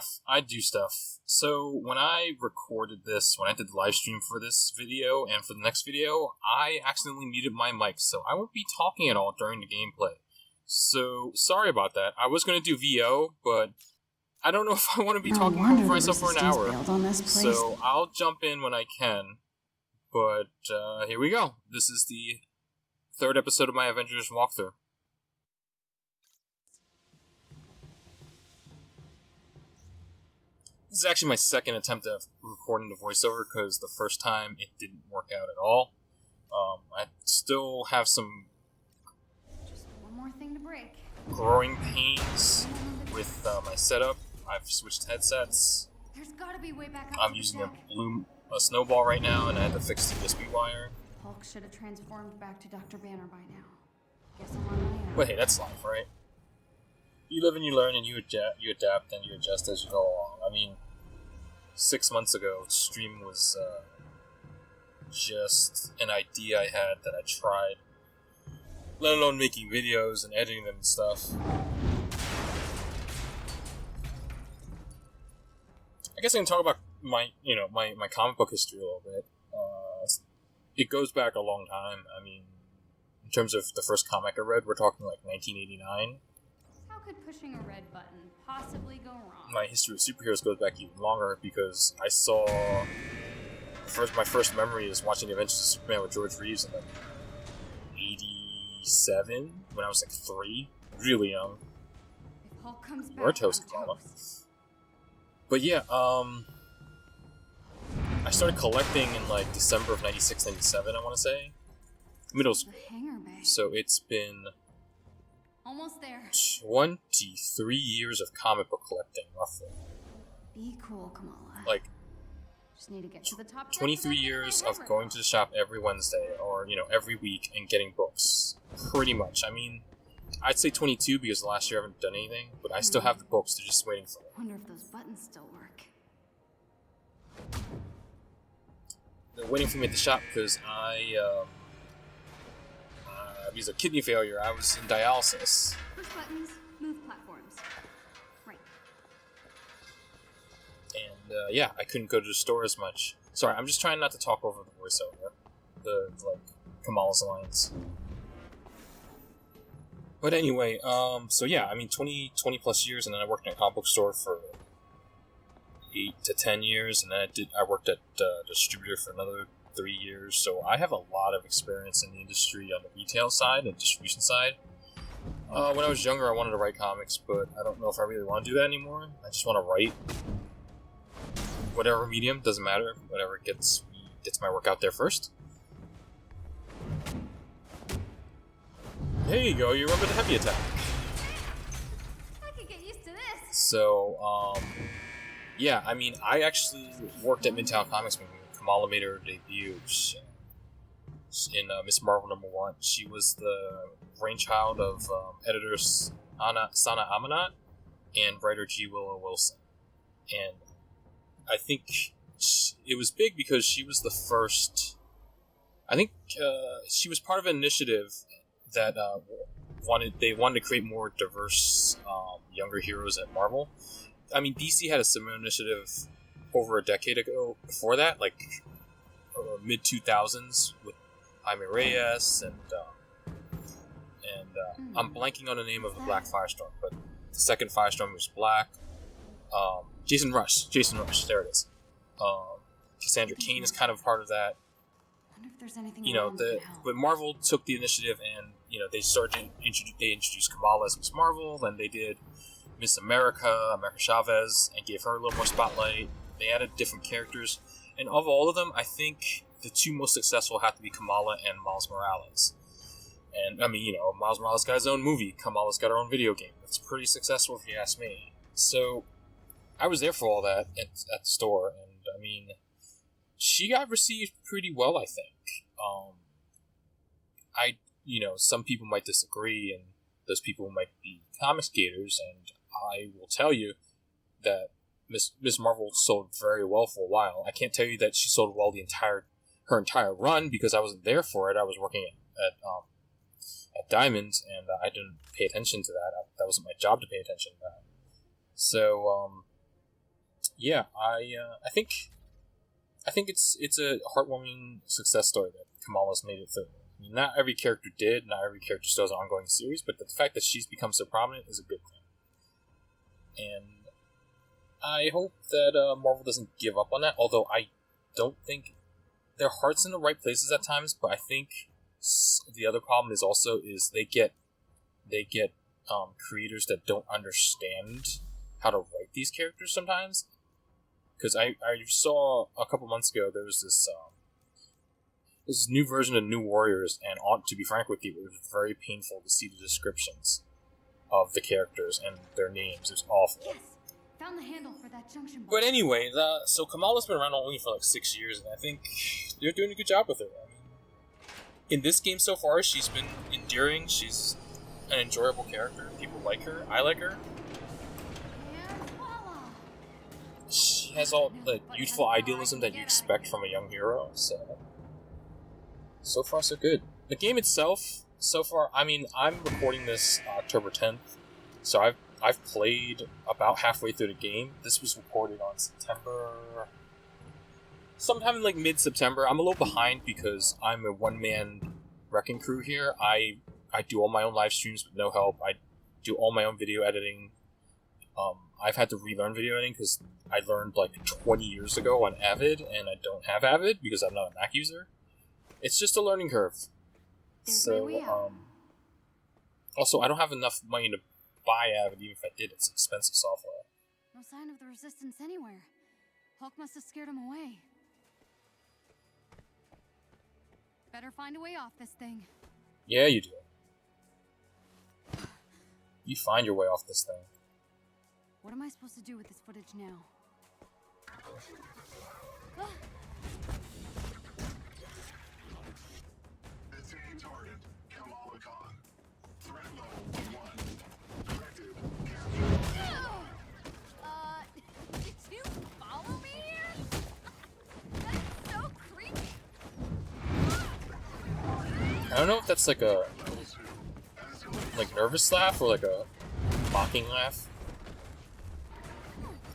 Raph. I do stuff. So when I recorded this, when I did the live stream for this video and for the next video, I accidentally muted my mic, so I won't be talking at all during the gameplay. So sorry about that. I was going to do VO, but I don't know if I want to be talking over myself for an hour. So I'll jump in when I can. But here we go. This is the third episode of my Avengers walkthrough. This is actually my second attempt at recording the voiceover because the first time it didn't work out at all. I still have some just one more thing to break. Growing pains with my setup. I've switched headsets. There's gotta be way back up. I'm using a snowball right now, and I had to fix the USB wire. Hulk should have transformed back to Dr. Banner by now. Guess I'm on my own. But hey, that's life, right? You live and you learn, and you adapt and you adjust as you go along. I mean, 6 months ago, stream was just an idea I had that I tried, let alone making videos and editing them and stuff. I guess I can talk about my comic book history a little bit. It goes back a long time. I mean, in terms of the first comic I read, we're talking like 1989. How could pushing a red button possibly go wrong? My history of superheroes goes back even longer because I saw my first memory is watching Avengers of Superman with George Reeves in like 87 when I was like 3, really young. If Hulk comes back, We're toast, Kamala. But yeah, I started collecting in like December of 96, 97, I want to say. Middle school. The hangar bay. So it's been Almost there. 23 years of comic book collecting, roughly. Be cool, Kamala. Like, just need to get to the top 23 years of going to the shop every Wednesday or, every week and getting books. Pretty much. I mean, I'd say 22 because last year I haven't done anything, but I still have the books. They're just waiting for me. Wonder if those buttons still work. They're waiting for me at the shop because I was a kidney failure. I was in dialysis. Push buttons, move platforms. Right. And, I couldn't go to the store as much. Sorry, I'm just trying not to talk over the voiceover. Kamala's lines. But anyway, 20 plus years, and then I worked in a comic book store for 8 to 10 years, and then I worked at a distributor for another 3 years, so I have a lot of experience in the industry on the retail side and distribution side. When I was younger, I wanted to write comics, but I don't know if I really want to do that anymore. I just want to write. Whatever medium, doesn't matter. Whatever gets my work out there first. There you go, you remember the heavy attack. I could get used to this. So, I actually worked at Midtown Comics when Kamala made her debut in Miss Marvel #1. She was the brainchild of editor Sana Amanat and writer G. Willow Wilson. And I think it was big because she was the first... I think she was part of an initiative that wanted to create more diverse younger heroes at Marvel. I mean, DC had a similar initiative over a decade ago before that, like mid-2000s with Jaime Reyes and I'm blanking on the name of the Black Firestorm, but the second Firestorm was black. Jason Rush, there it is. Cassandra Cain is kind of part of that. I wonder if there's anything but Marvel took the initiative and they introduced Kamala as Miss Marvel, then they did Miss America Chavez, and gave her a little more spotlight. They added different characters, and of all of them, I think the two most successful have to be Kamala and Miles Morales. And I mean, Miles Morales got his own movie. Kamala's got her own video game. It's pretty successful if you ask me. So I was there for all that at the store, and I mean, she got received pretty well, I think. Some people might disagree, and those people might be comics gators, and I will tell you that Miss Marvel sold very well for a while. I can't tell you that she sold well her entire run because I wasn't there for it. I was working at Diamond, and I didn't pay attention to that. That wasn't my job to pay attention to that. So yeah, I think it's a heartwarming success story that Kamala's made it through. I mean, not every character did, not every character still has an ongoing series, but the fact that she's become so prominent is a good thing. And I hope that Marvel doesn't give up on that, although I don't think their heart's in the right places at times, but I think the other problem is they get creators that don't understand how to write these characters sometimes. Because I saw a couple months ago there was this new version of New Warriors, and to be frank with you, it was very painful to see the descriptions of the characters and their names. It was awful. Yes, found the handle for that junction box. But anyway, so Kamala's been around only for like 6 years, and I think they're doing a good job with her. I mean, in this game so far, she's been endearing. She's an enjoyable character. People like her. I like her. She has all the youthful idealism that you expect from a young hero. So far, so good. The game itself, so far, I mean, I'm recording this October 10th, so I've played about halfway through the game. This was recorded on sometime in like mid-September. I'm a little behind because I'm a one-man wrecking crew here. I do all my own live streams with no help. I do all my own video editing. I've had to relearn video editing because I learned like 20 years ago on Avid, and I don't have Avid because I'm not a Mac user. It's just a learning curve. So, also, I don't have enough money to buy Avid, even if I did. It's expensive software. No sign of the resistance anywhere. Hulk must have scared him away. Better find a way off this thing. Yeah, you do. You find your way off this thing. What am I supposed to do with this footage now? Detain target, Kamala Khan. Threat level 1. Directive, Did you follow me here? That's so creepy. I don't know if that's like a nervous laugh or like a mocking laugh.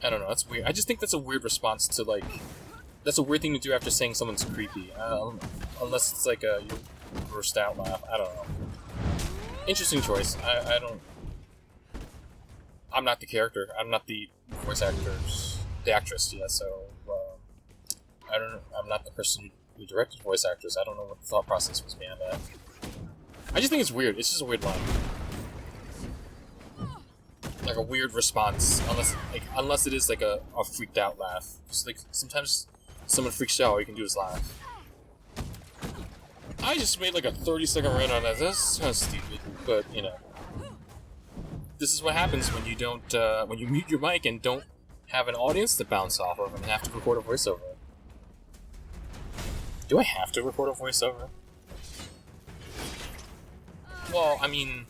I don't know, that's weird. I just think that's a weird response to, like... That's a weird thing to do after saying someone's creepy. Unless it's like a grossed out laugh. I don't know. Interesting choice. I don't... I'm not the character. I'm not the voice actors... The actress, yeah, so... I don't know. I'm not the person who directed voice actors. I don't know what the thought process was behind that. I just think it's weird. It's just a weird line. Like a weird response, unless it is like a freaked out laugh. Just like sometimes someone freaks out, all you can do is laugh. I just made like a 30-second rant on that. That's kind of stupid, but you know, this is what happens when you don't when you mute your mic and don't have an audience to bounce off of and have to record a voiceover. Do I have to record a voiceover? Well, I mean.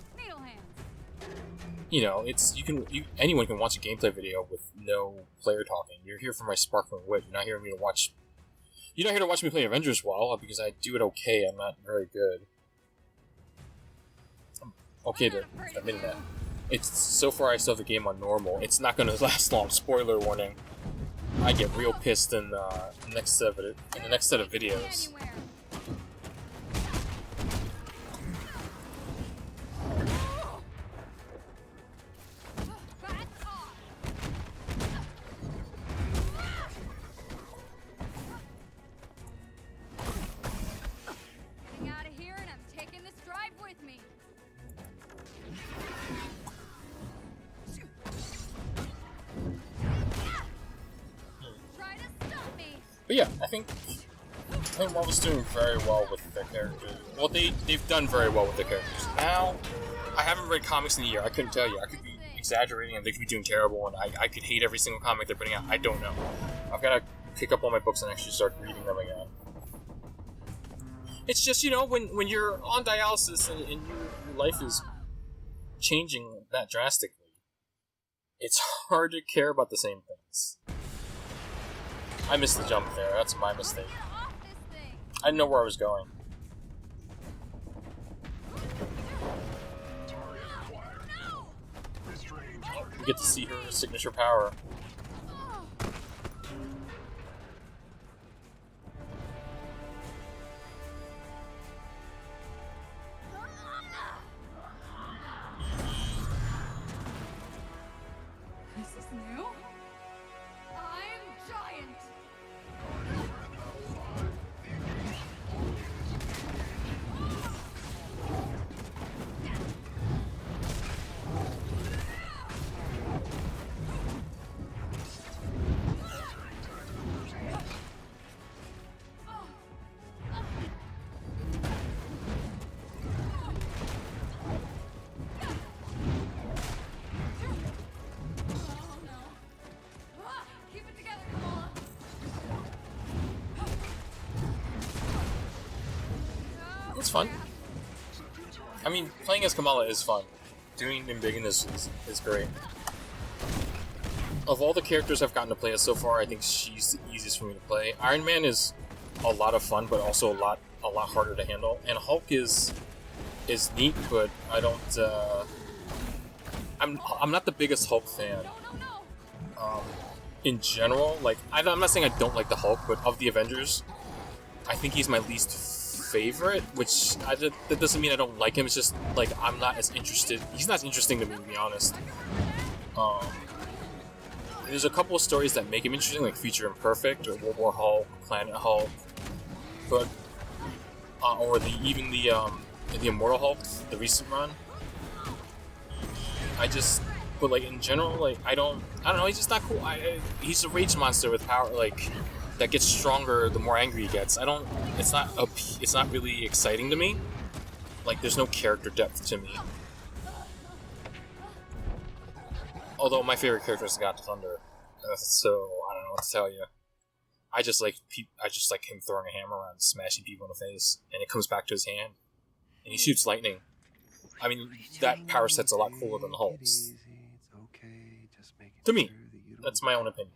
You know, anyone can watch a gameplay video with no player talking. You're here for my sparkling wit. You're not here to watch me play Avengers well, because I do it okay. I'm not very good. I'm okay to admit that. So far I still have the game on normal. It's not going to last long. Spoiler warning. I get real pissed in the next set of videos. But yeah, I think Marvel's doing very well with their characters. Well, they've done very well with their characters. Now, I haven't read comics in a year. I couldn't tell you. I could be exaggerating and they could be doing terrible, and I could hate every single comic they're putting out. I don't know. I've got to pick up all my books and actually start reading them again. It's just, you know, when you're on dialysis and your life is changing that drastically, it's hard to care about the same things. I missed the jump there. That's my mistake. I didn't know where I was going. We get to see her signature power. It's fun. I mean, playing as Kamala is fun. Doing Embiggen is great. Of all the characters I've gotten to play as so far, I think she's the easiest for me to play. Iron Man is a lot of fun, but also a lot harder to handle. And Hulk is neat, but I don't. I'm not the biggest Hulk fan. In general, like I'm not saying I don't like the Hulk, but of the Avengers, I think he's my least favorite. Which that doesn't mean I don't like him. It's just like I'm not as interested. He's not as interesting to me, to be honest. There's a couple of stories that make him interesting, like Future Imperfect or World War Hulk, Planet Hulk, but or even the Immortal Hulk, the recent run. But like in general, like I don't know. He's just not cool. He's a rage monster with power, like that gets stronger the more angry he gets. It's not really exciting to me. Like there's no character depth to me. Although my favorite character is God Thunder, so I don't know what to tell you. I just like him throwing a hammer around, and smashing people in the face, and it comes back to his hand, and he shoots lightning. I mean, that power set's a lot cooler than the Hulk's. To me, that's my own opinion.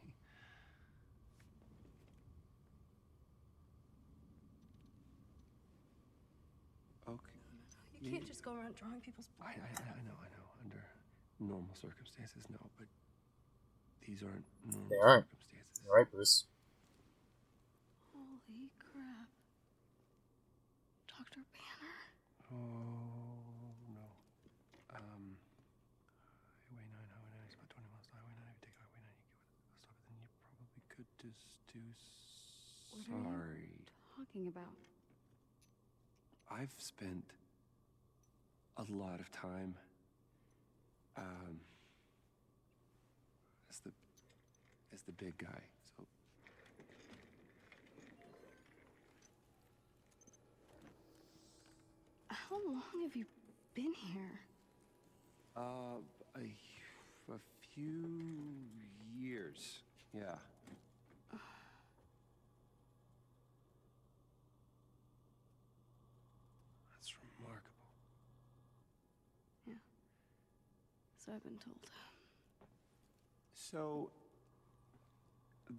Okay. You can't just go around drawing people's blood. I know. Under normal circumstances, no, but these aren't normal They aren't. circumstances. You're right, Bruce. Holy crap. Dr. Banner? Oh, no. Highway 9 is about 20 miles to Highway 9. If you take Highway 9, you get stop it, then you probably could just do... What are you talking about? I've spent a lot of time as the big guy, so How long have you been here? a few years, yeah. That's remarkable. Yeah. So I've been told. So,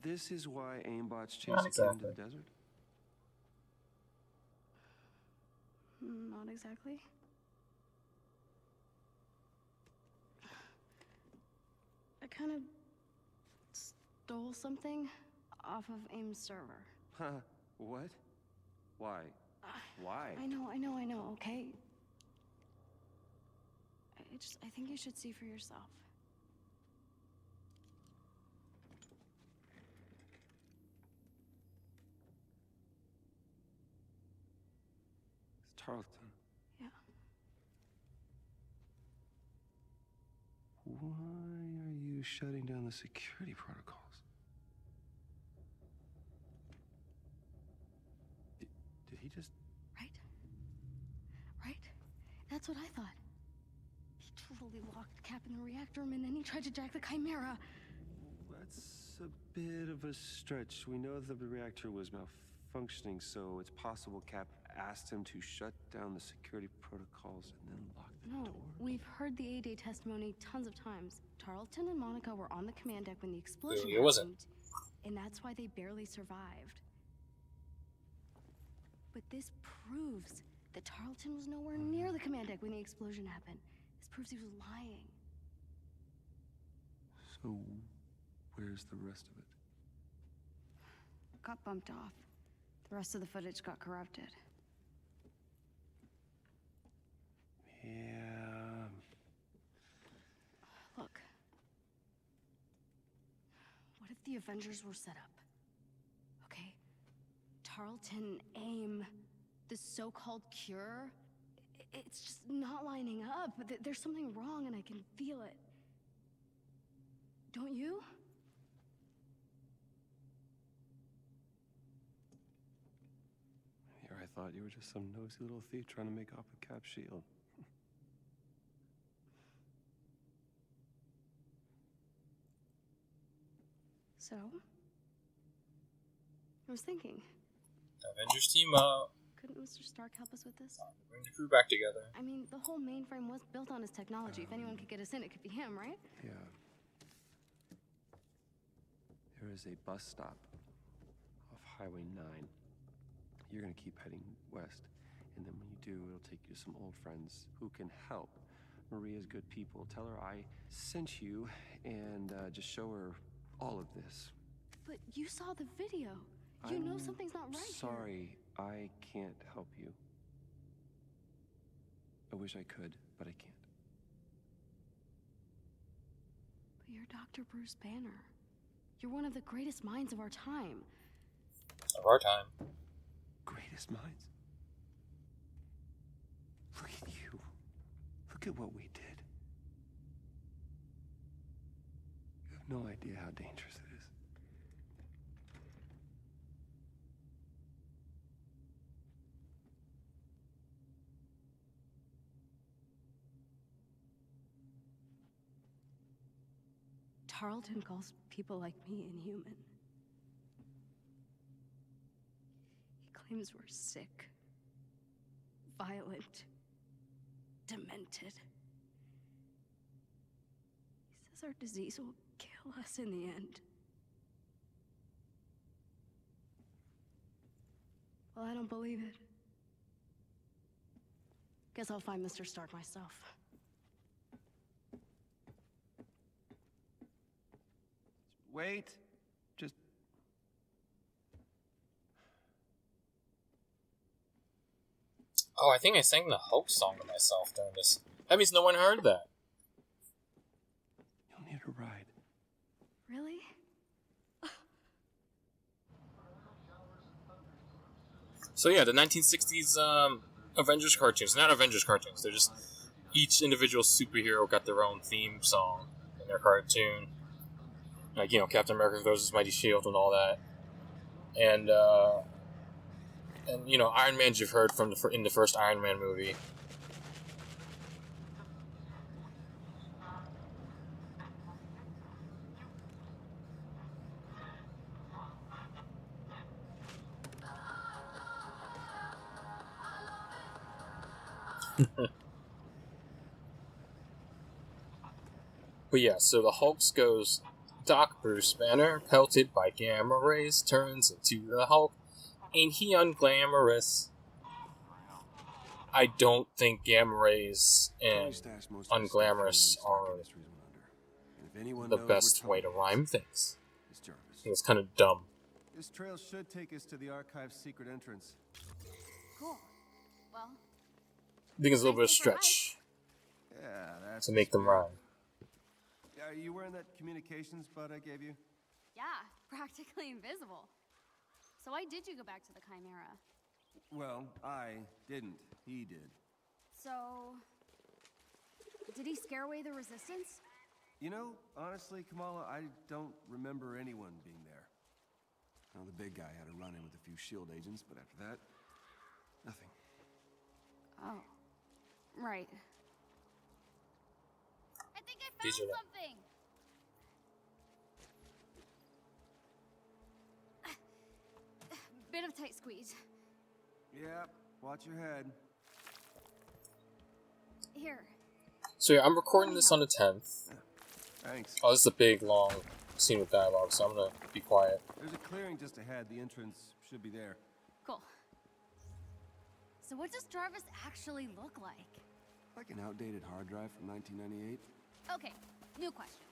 this is why aimbot's chase Not you into exactly. the desert? Not exactly. I kind of stole something off of AIM's server. Huh? What? Why? Why? I know, okay? I think you should see for yourself. It's Tarleton. Yeah. Why are you shutting down the security protocols? Did he just... Right? That's what I thought. He totally locked Cap in the reactor room and then he tried to jack the Chimera. That's a bit of a stretch. We know that the reactor was malfunctioning, so it's possible Cap asked him to shut down the security protocols and then lock the door. No, we've heard the A-Day testimony tons of times. Tarleton and Monica were on the command deck when the explosion It wasn't. happened, and that's why they barely survived. But this proves that Tarleton was nowhere near the command deck when the explosion happened. This proves he was lying. So, where's the rest of it? Got bumped off. The rest of the footage got corrupted. Yeah... Look. What if the Avengers were set up? Okay? Tarleton, AIM, the so-called cure, it's just not lining up. There's something wrong and I can feel it. Don't you? Here, I thought you were just some nosy little thief trying to make off with Cap's shield. So? I was thinking, Avengers team up. couldn't Mr. Stark help us with this? Bring the crew back together. I mean, the whole mainframe was built on his technology. If anyone could get us in, it could be him, right? Yeah. There is a bus stop off Highway 9. You're gonna keep heading west, and then when you do, it'll take you to some old friends who can help. Maria's good people. Tell her I sent you, and just show her all of this. But you saw the video. You know something's not right here. Sorry, I can't help you. I wish I could, but I can't. But you're Dr. Bruce Banner. You're one of the greatest minds of our time. Of our time. Greatest minds? Look at you. Look at what we did. You have no idea how dangerous it is. Tarleton calls people like me inhuman. He claims we're sick, violent, demented. He says our disease will kill us in the end. Well, I don't believe it. Guess I'll find Mr. Stark myself. Wait. Just... Oh, I think I sang the Hulk song to myself during this. That means no one heard that. You'll need a ride. Really? So yeah, the 1960s Avengers cartoons. Not Avengers cartoons. They're just... Each individual superhero got their own theme song in their cartoon. Like, you know, Captain America throws his mighty shield and all that. And you know, Iron Man you've heard from in the first Iron Man movie. But yeah, so the Hulks goes... Doc Bruce Banner, pelted by gamma rays, turns into the Hulk. Ain't he unglamorous? I don't think gamma rays and unglamorous are the best way to rhyme things. It's kind of dumb. This trail should take us to the archive's secret entrance. Cool. Well, I think it's a little bit of a stretch Yeah, that's to make them rhyme. Are you wearing that communications bud I gave you? yeah, practically invisible. So why did you go back to the Chimera? Well, I didn't. He did. So, did he scare away the resistance? You know, honestly, Kamala, I don't remember anyone being there. Well, the big guy had a run-in with a few SHIELD agents, but after that, nothing. Oh, right. I think I found These are the- something! Bit of tight squeeze. Yeah, watch your head. Here. So yeah, I'm recording this on the 10th. Thanks. Oh, this is a big, long scene with dialogue, so I'm gonna be quiet. There's a clearing just ahead. The entrance should be there. Cool. So what does Jarvis actually look like? Like an outdated hard drive from 1998. Okay, new question.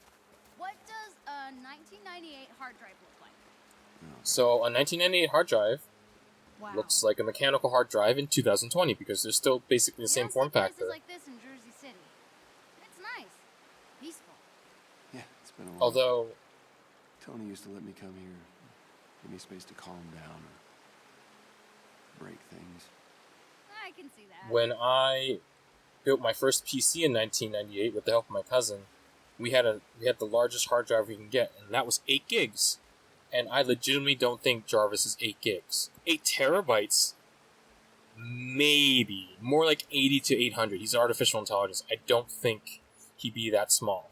What does a 1998 hard drive look like? So a 1998 hard drive Wow. looks like a mechanical hard drive in 2020 because they're still basically the same form factor. Places like this in Jersey City. It's nice. Peaceful. Yeah, it's been a while. Although, Tony used to let me come here, give me space to calm down or break things. I can see that. when I built my first PC in 1998 with the help of my cousin, we had the largest hard drive we can get, and that was 8 gigs. And I legitimately don't think Jarvis is 8 gigs. 8 terabytes? Maybe. More like 80 to 800. He's artificial intelligence. I don't think he'd be that small.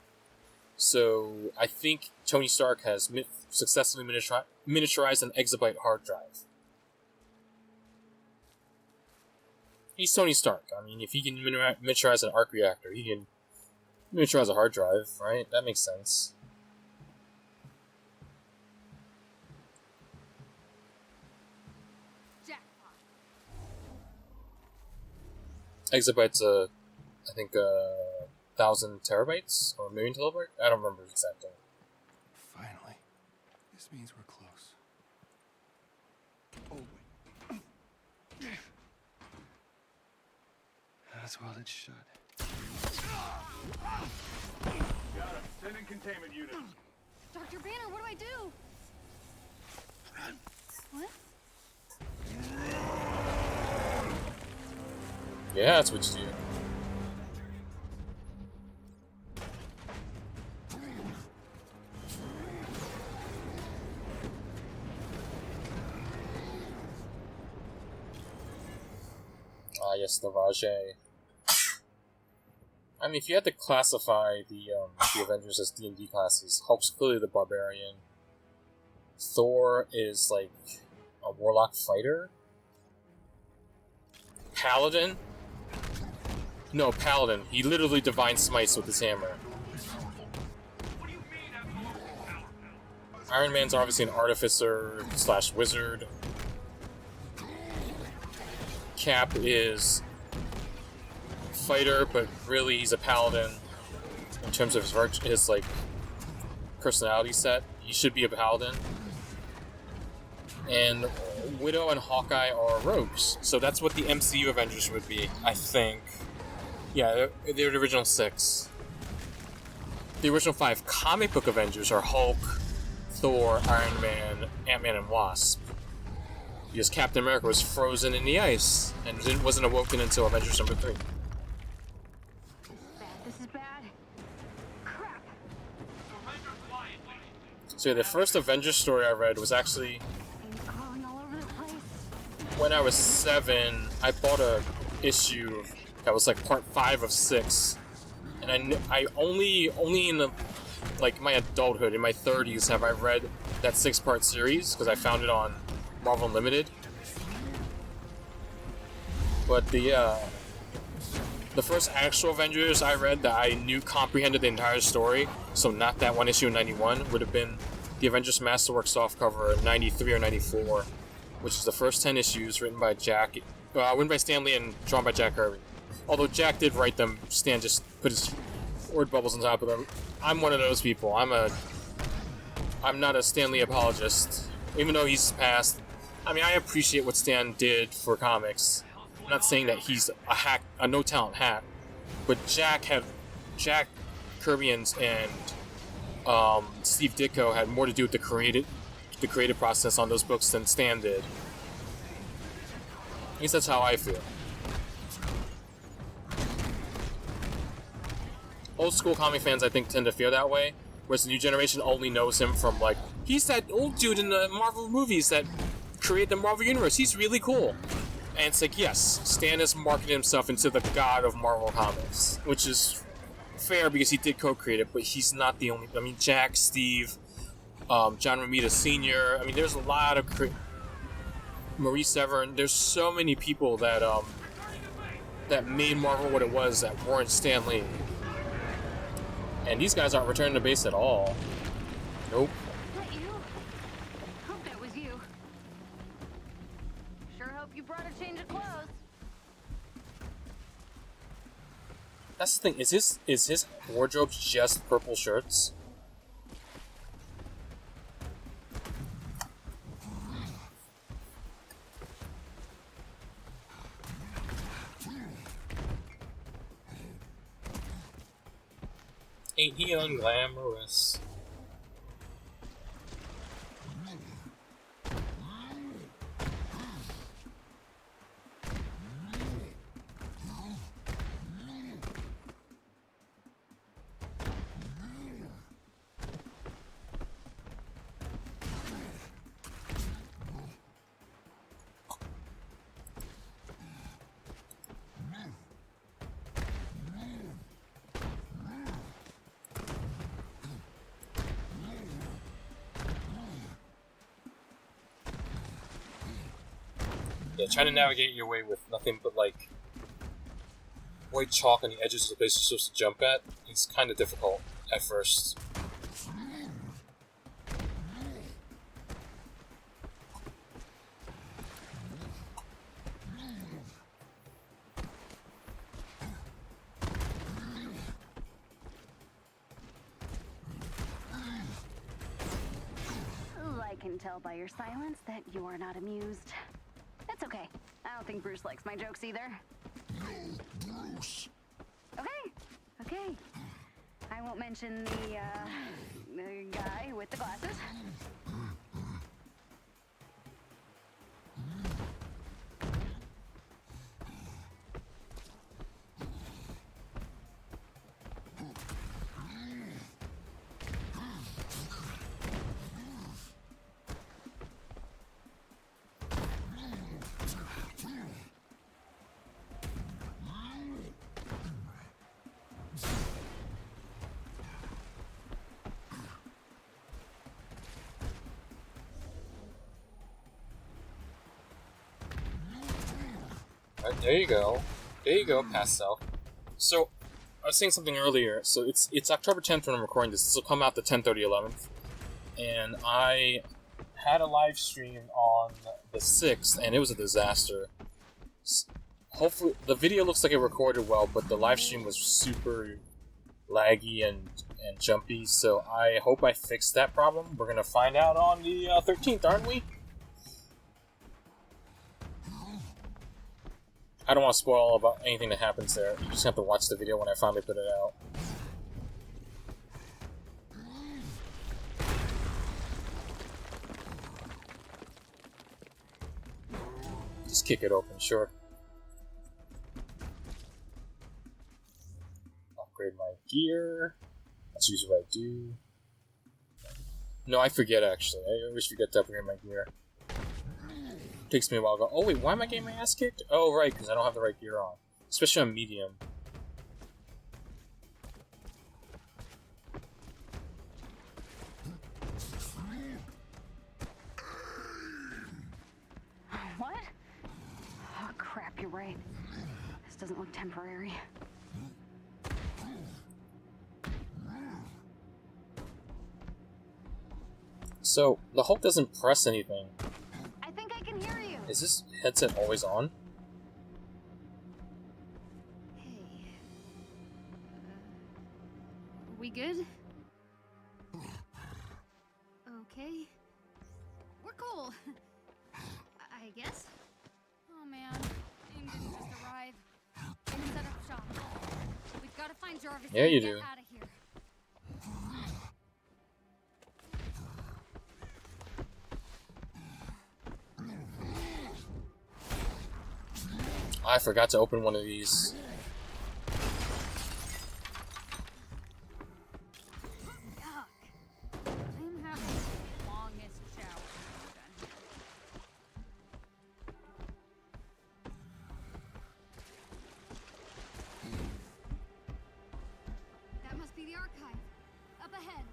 So I think Tony Stark has successfully miniaturized an exabyte hard drive. He's Tony Stark. I mean, if he can miniaturize an arc reactor, he can miniaturize a hard drive, right? That makes sense. Jackpot. Exabytes, I think, 1,000 terabytes? Or a million terabytes? I don't remember exactly. Finally. This means we're close. Oh, wait. That's well, it's shut. Got him. Sending containment units. Dr. Banner, what do I do? What? Yeah, that's what you do. Ah, yes, Navage. I mean, if you had to classify the Avengers as D&D classes, Hulk's clearly the barbarian. Thor is like a warlock fighter. Paladin? No, Paladin. He literally divine smites with his hammer. Iron Man's obviously an artificer / wizard. Cap is fighter, but really he's a paladin in terms of his like personality set. He should be a paladin. And Widow and Hawkeye are rogues, so that's what the MCU Avengers would be, I think. Yeah, they're the original 6. The original 5 comic book Avengers are Hulk, Thor, Iron Man, Ant-Man, and Wasp. Because Captain America was frozen in the ice and wasn't awoken until Avengers number 3. This is bad. Crap. So yeah, the first Avengers story I read was actually Things crawling all over the place. when I was 7. I bought a issue that was like part 5 of 6, and I only in the like my adulthood, in my 30s, have I read that 6-part series because I found it on Marvel Unlimited. But the first actual Avengers I read that I knew comprehended the entire story, so not that one issue in 91, would have been the Avengers Masterworks softcover in 93 or 94, which is the first 10 issues written by written by Stan Lee and drawn by Jack Kirby. Although Jack did write them, Stan just put his word bubbles on top of them. I'm one of those people. I'm not a Stan Lee apologist, even though he's passed. I mean, I appreciate what Stan did for comics. I'm not saying that he's a no-talent hack, but Jack Kirby and Steve Ditko had more to do with the creative process on those books than Stan did. At least that's how I feel. Old school comic fans, I think, tend to feel that way, whereas the new generation only knows him from, like, he's that old dude in the Marvel movies that create the Marvel Universe. He's really cool. And it's like, yes, Stan has marketed himself into the god of Marvel Comics, which is fair because he did co-create it, but he's not the only. I mean, Jack, Steve, John Romita Sr. I mean, there's a lot of Marie Severin. There's so many people that that made Marvel what it was that weren't Stan Lee. And these guys aren't returning to base at all. Nope. That you? Hope that was you. Sure hope you brought a change of clothes. That's the thing. Is his wardrobe just purple shirts? Ain't he unglamorous? Yeah, trying to navigate your way with nothing but, like, white chalk on the edges of the place you're supposed to jump at, it's kind of difficult at first. I can tell by your silence that you are not amused. It's okay. I don't think Bruce likes my jokes either. No, Bruce. Okay, okay. I won't mention the guy with the glasses. Alright, there you go. There you go, past self. So, I was saying something earlier. So it's October 10th when I'm recording this. This will come out the 10/30/11th. And I had a live stream on the 6th, and it was a disaster. Hopefully, the video looks like it recorded well, but the live stream was super laggy and jumpy, so I hope I fixed that problem. We're gonna find out on the 13th, aren't we? I don't want to spoil about anything that happens there. You just have to watch the video when I finally put it out. Just kick it open, sure. Upgrade my gear. That's usually what I do. No, I forget actually. I always forget to upgrade my gear. Takes me a while to go, oh wait, why am I getting my ass kicked? Oh right, because I don't have the right gear on. Especially on medium. What? Oh crap, you're right. This doesn't look temporary. So, the Hulk doesn't press anything. I think I can hear you. Is this headset always on? Hey. We good? Okay. We're cool. I guess. Oh man, AIM didn't just arrive. They set up shop. We've got to find Jarvis. Yeah, you and do. get out of here. I forgot to open one of these. Yuck. I'm having the longest shower done. That must be the archive. Up ahead.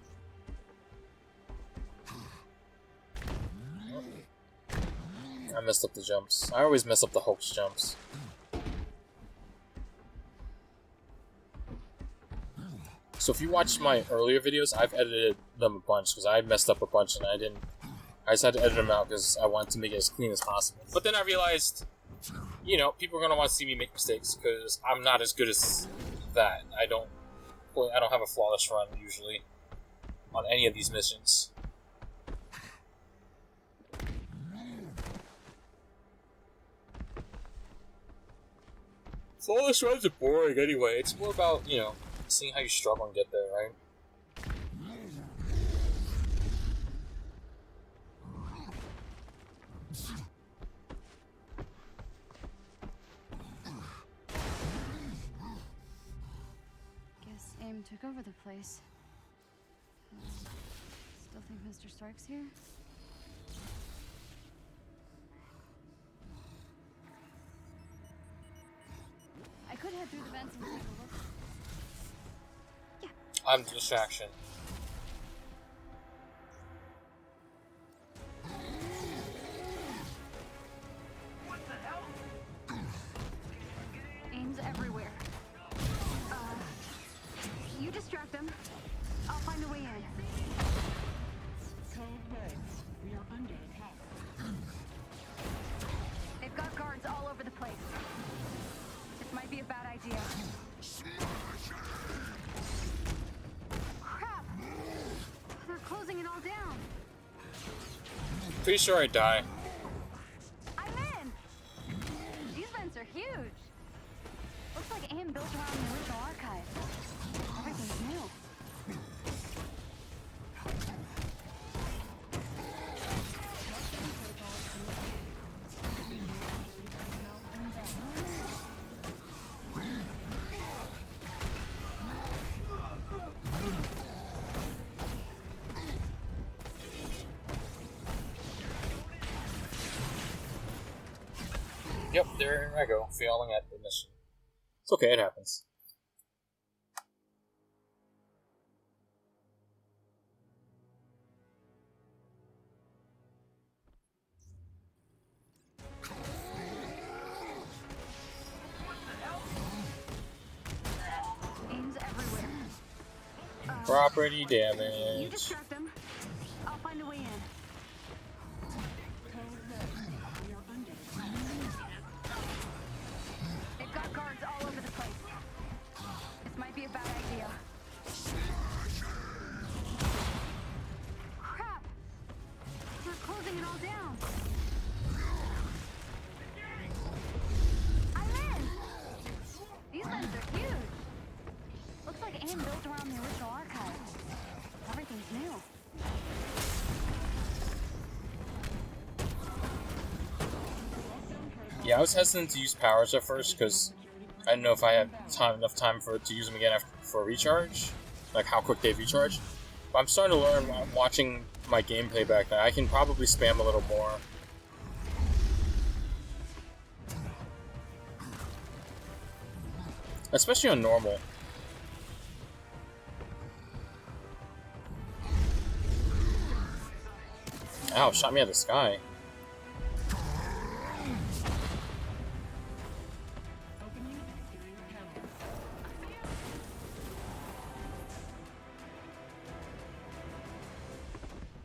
I messed up the jumps. I always mess up the Hulk's jumps. So if you watch my earlier videos, I've edited them a bunch because I messed up a bunch and I just had to edit them out because I wanted to make it as clean as possible. But then I realized, you know, people are gonna want to see me make mistakes because I'm not as good as that. I don't have a flawless run usually on any of these missions. Flawless runs are boring anyway. It's more about, you know, seeing how you struggle and get there, right? Guess AIM took over the place. Still think Mr. Stark's here? I could head through the vents and take a look. I'm the distraction. What the hell? AIM's everywhere. be a bad idea. Crap! They're closing it all down. Pretty sure I die. I'm in! These vents are huge. Looks like AIM built around the original archive. Everything's new. Yep, there I go, failing at the mission. It's okay, it happens. AIM's everywhere. Property You damage. distract them. I'll find a way in. They've got guards all over the place. This might be a bad idea. Crap! They're closing it all down. I'm in! These vents are huge. Looks like AIM built around the original archive. Everything's new. Yeah, I was hesitant to use powers at first because I didn't know if I had enough time to use them again for a recharge, like how quick they recharge. But I'm starting to learn while watching my gameplay back that I can probably spam a little more. Especially on normal. Ow, shot me out of the sky.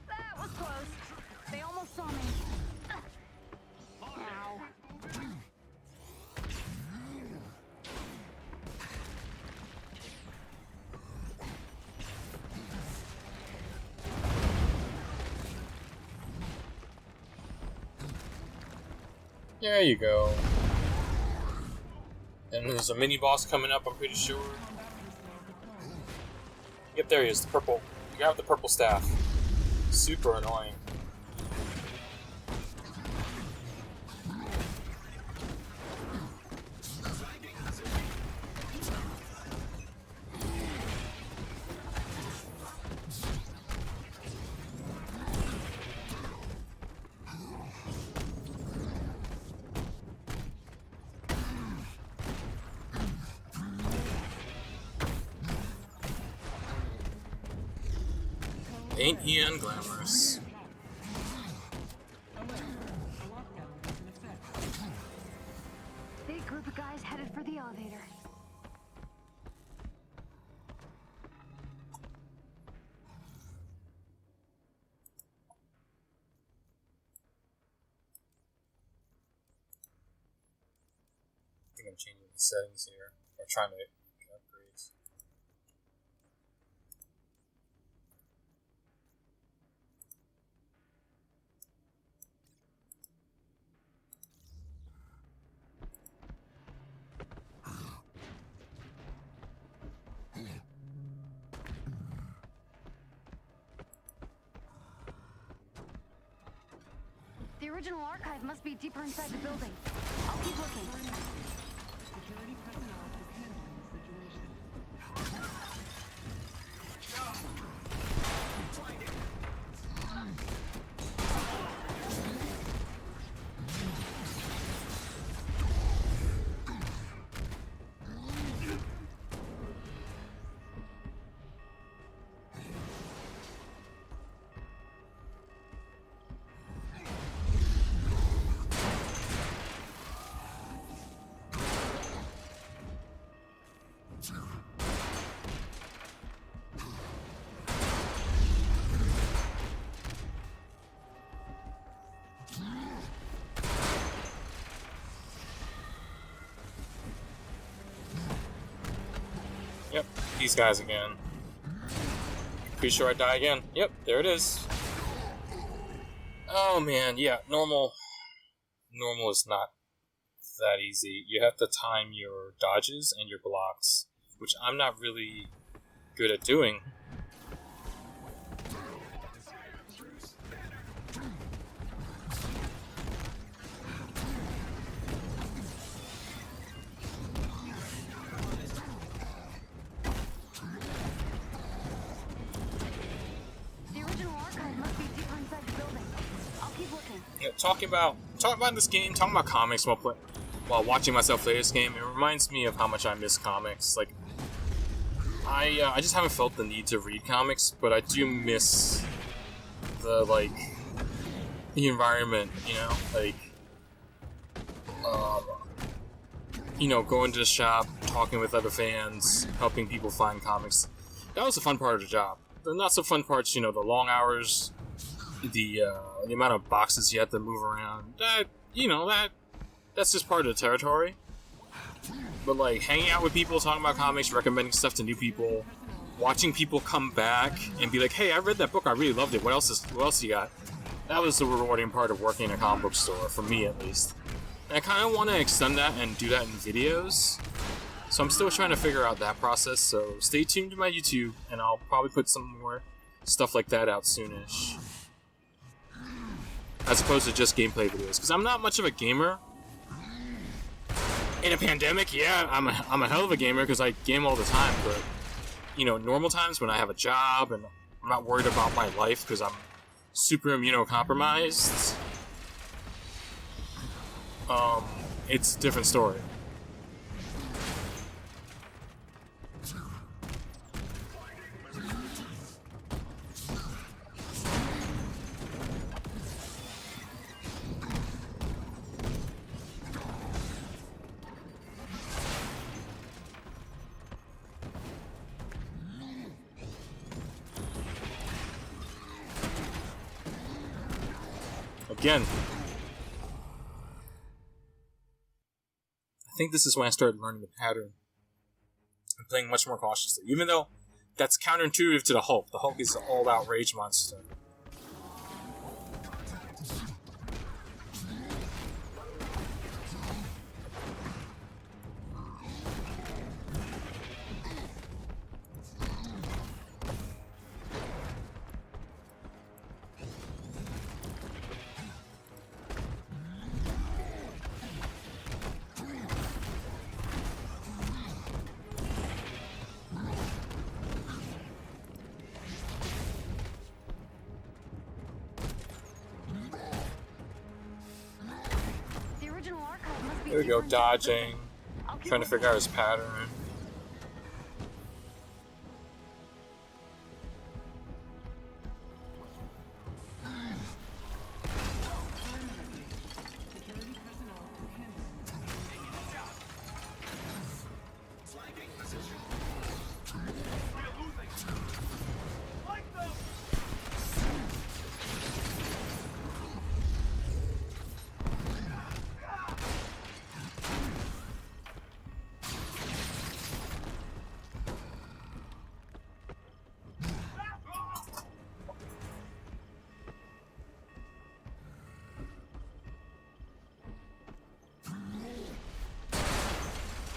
That was close. They almost saw me. Ow. There you go. And there's a mini boss coming up, I'm pretty sure. Yep, there he is, the purple. You got the purple staff. Super annoying. Ain't he unglamorous? Big group of guys headed for the elevator. I think I'm changing the settings here. Or trying to get upgrades. The original archive must be deeper inside the building. I'll keep looking. Security personnel is handling the situation. Yep, these guys again. Pretty sure I die again. Yep, there it is. Oh man, yeah, normal is not that easy. You have to time your dodges and your blocks, which I'm not really good at doing. The original archive must be deeper inside the building. I'll keep looking. Yeah, talking about this game, talking about comics while watching myself play this game, it reminds me of how much I miss comics. Like, I just haven't felt the need to read comics, but I do miss the environment, you know, like, going to the shop, talking with other fans, helping people find comics. That was the fun part of the job. The not so fun parts, the long hours, the amount of boxes you have to move around. That's just part of the territory. But like hanging out with people, talking about comics, recommending stuff to new people, watching people come back and be like, "Hey, I read that book. I really loved it. What else you got?" That was the rewarding part of working in a comic book store, for me at least. And I kind of want to extend that and do that in videos. So I'm still trying to figure out that process. So stay tuned to my YouTube, and I'll probably put some more stuff like that out soonish, as opposed to just gameplay videos. Because I'm not much of a gamer. In a pandemic, yeah, I'm a hell of a gamer because I game all the time. But normal times when I have a job and I'm not worried about my life because I'm super immunocompromised, it's a different story. Again, I think this is when I started learning the pattern and playing much more cautiously, even though that's counterintuitive to the Hulk. The Hulk is an all-out rage monster. There we go, dodging, trying to figure out his pattern. Security personnel to handle.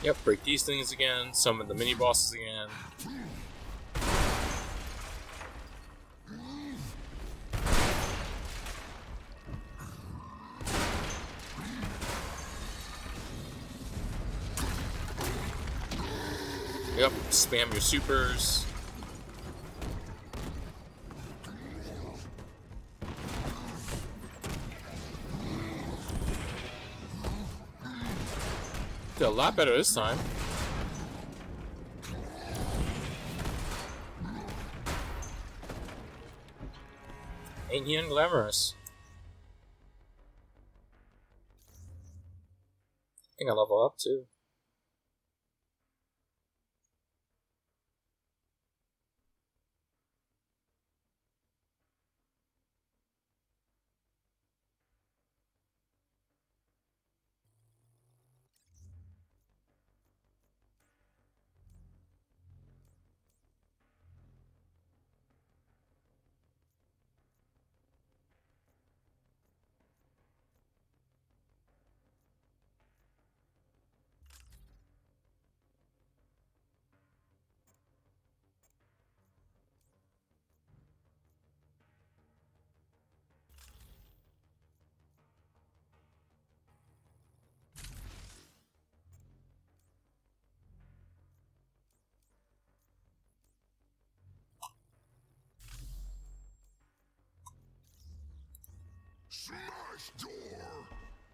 Yep, break these things again, summon the mini bosses again. Yep, spam your supers. Did a lot better this time. Ain't he unglamorous? I think I level up too.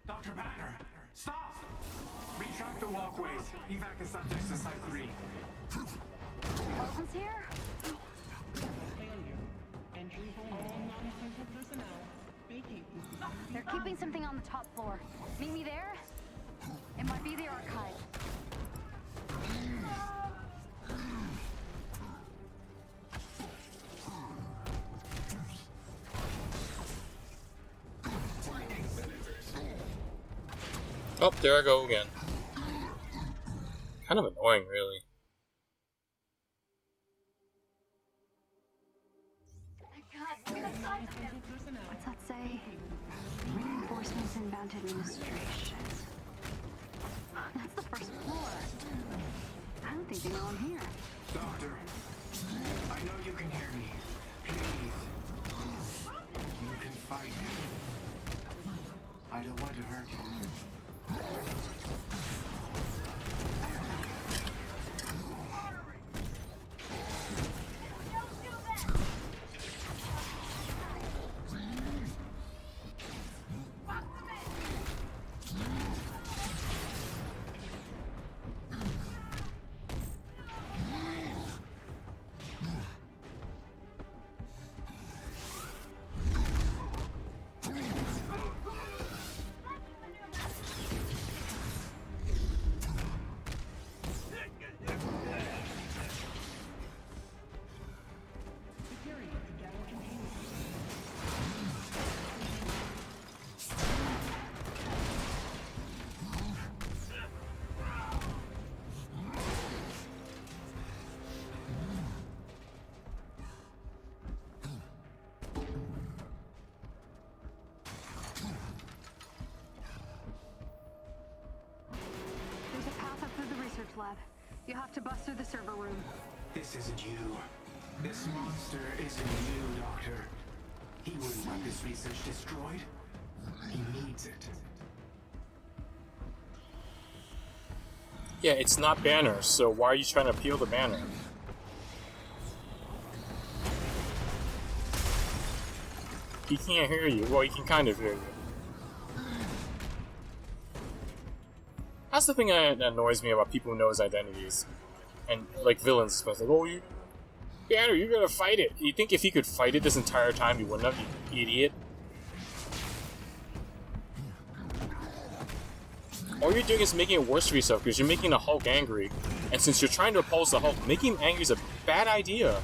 Dr. Banner, stop! Retract the walkways. Evac the subjects to Site 3. Elvin's here? Failure. Entry for all non-essential personnel. Vacate. They're keeping something on the top floor. Meet me there? It might be the archive. Oh, there I go again. Kind of annoying, really. What's that say? Reinforcements inbound administration. That's the first floor. I don't think they know I'm here. Doctor, I know you can hear me. Please. You can fight me. I don't want to hurt you. Security to gather containment. There's a path up through the research lab. You have to bust through the server room. This isn't you. This monster isn't you, Doctor. He wouldn't want this research destroyed. He needs it. Yeah, it's not Banner, so why are you trying to peel the banner? He can't hear you. Well, he can kind of hear you. That's the thing that annoys me about people who know his identities. And, like, villains, but like, oh, Banner, you're gonna fight it. You think if he could fight it this entire time, he wouldn't have, you idiot? All you're doing is making it worse for yourself because you're making the Hulk angry. And since you're trying to oppose the Hulk, making him angry is a bad idea.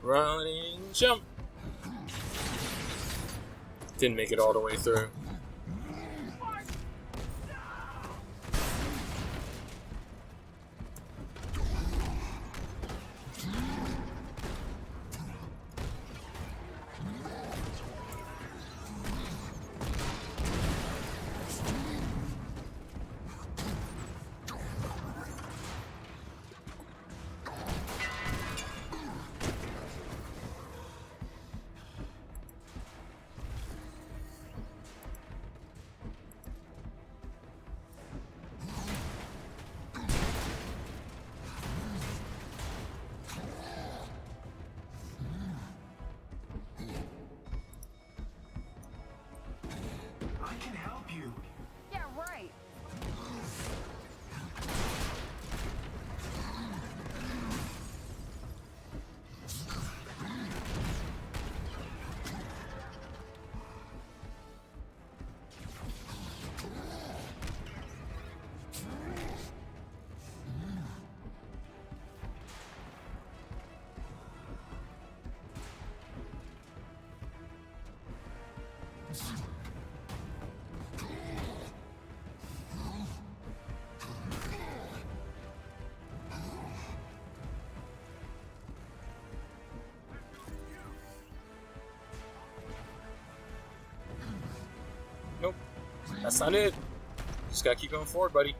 Running jump. Didn't make it all the way through. I can help you. Yeah, right. Nope. That's not it. Just gotta keep going forward, buddy.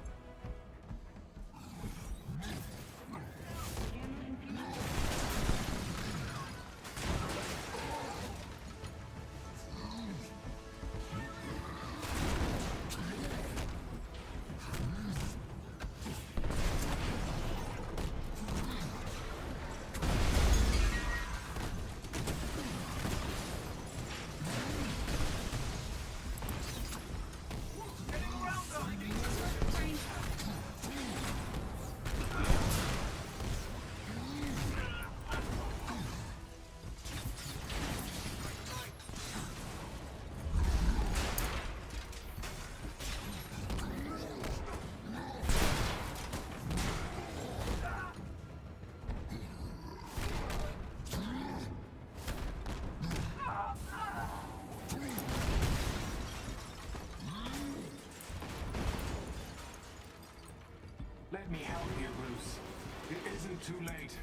isn't too late.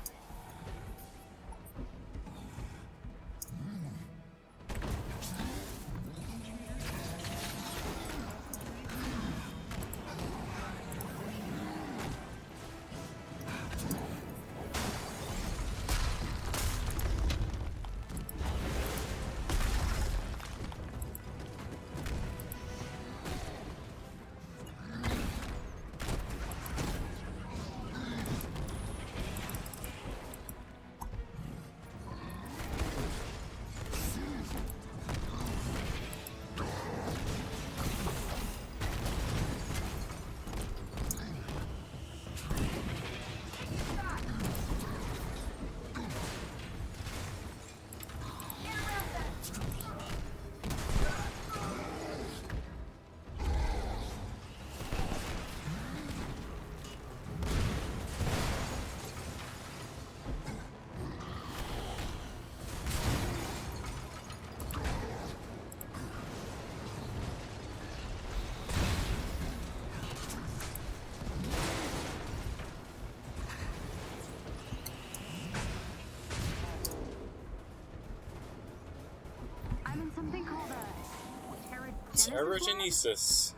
I'm in something called a Terrigenesis.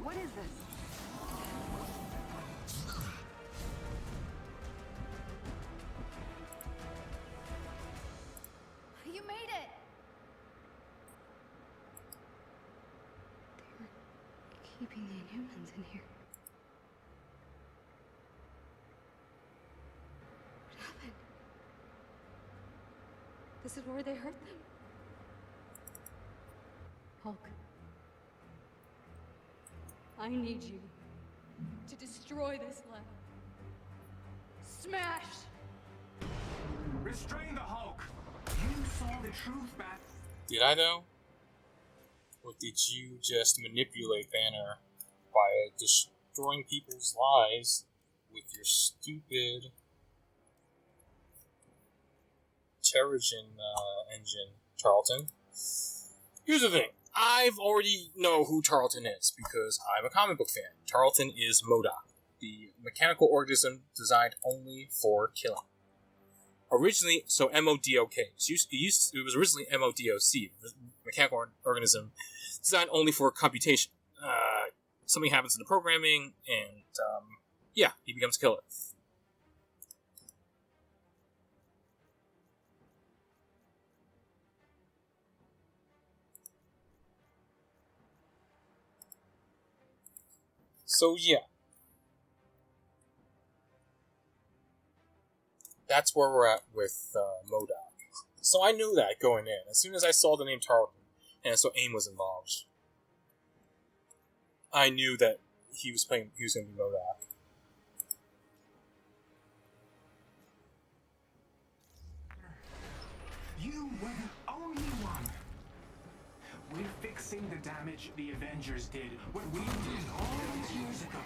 What is this? You made it! They're keeping the Inhumans in here. What happened? This is where they hurt them. Hulk. I need you to destroy this lab. Smash! Restrain the Hulk! You saw the truth, Bat. Did I though? Or did you just manipulate Banner by destroying people's lives with your stupid Terrigen engine, Tarleton? Here's the thing. I've already know who Tarleton is because I'm a comic book fan. Tarleton is MODOK, the mechanical organism designed only for killing. Originally, so MODOK. It was originally MODOC, the mechanical organism designed only for computation. Something happens in the programming, and yeah, he becomes killer. So yeah, that's where we're at with MODOK. So I knew that going in. As soon as I saw the name Tarleton, and so AIM was involved, I knew that he was going to be MODOK. You were the only one. We're fixing the damage the Avengers did, what we did all those years ago.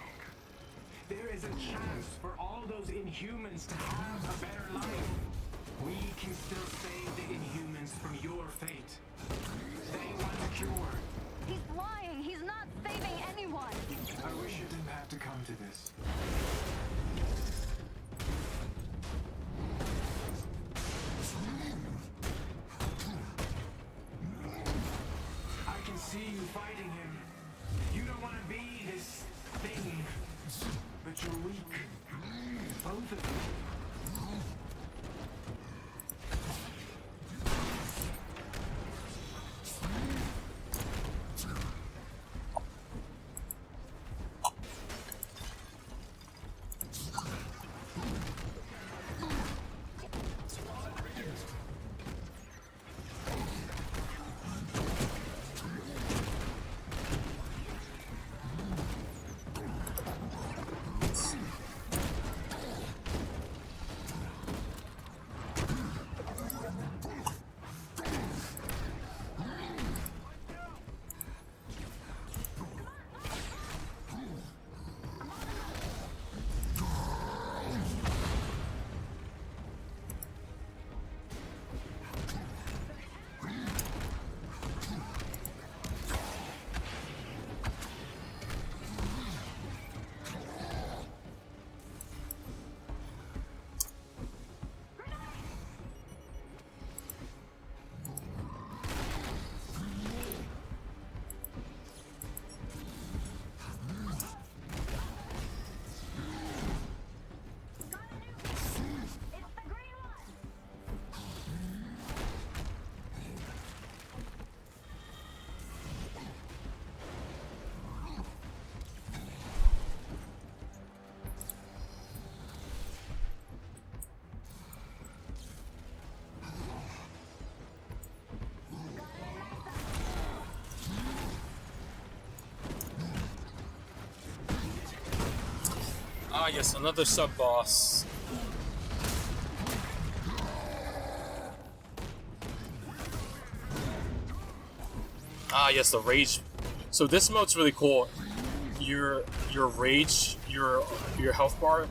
There is a chance for all those Inhumans to have a better life. We can still save the Inhumans from your fate. They want a cure. He's lying! He's not saving anyone! I wish it didn't have to come to this. I can see you fighting him. You don't want to be this thing, but you're weak. Both of you. Ah, yes, another sub-boss. Ah, yes, the rage. So this mode's really cool. Your rage, your health bar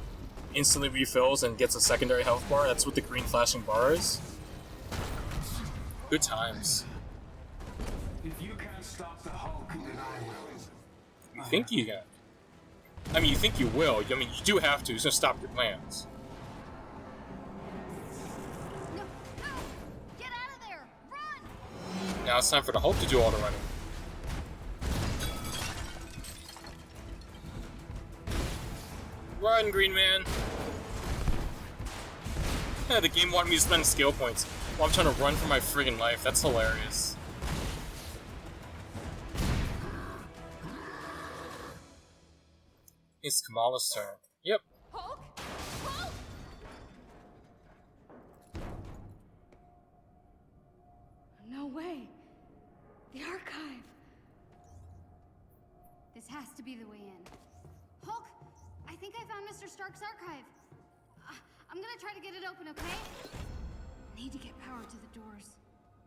instantly refills and gets a secondary health bar. That's what the green flashing bar is. Good times. If you can't stop the Hulk, then I will. You think you can? I mean, you think you will. I mean, you do have to. It's gonna stop your plans. No, no! Get out of there! Run! Now it's time for the Hulk to do all the running. Run, Green Man! Yeah, the game wanted me to spend skill points while I'm trying to run for my friggin' life. That's hilarious. It's Kamala's turn. Yep. Hulk? Hulk! No way. The archive. This has to be the way in. Hulk, I think I found Mr. Stark's archive. I'm gonna try to get it open, okay? Need to get power to the doors.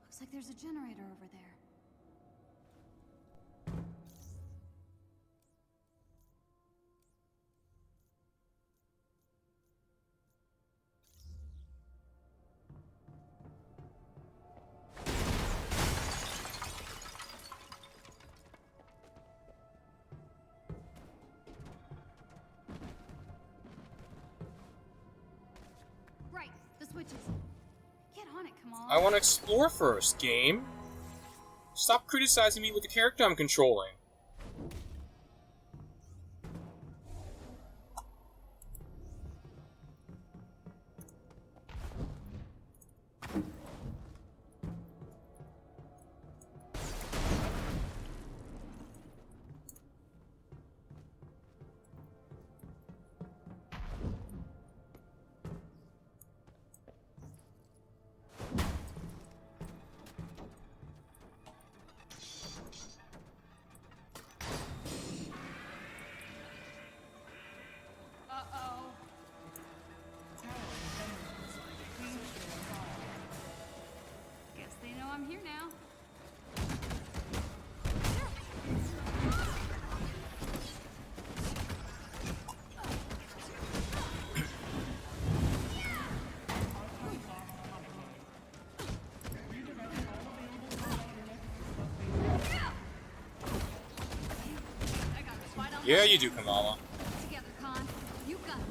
Looks like there's a generator over there. Right, the switches. Get on it, Kamala. I want to explore first, game. Stop criticizing me with the character I'm controlling. Uh-oh. Guess they know I'm here now. I got this fight on Yeah, you do, Kamala. together, Khan. You got this.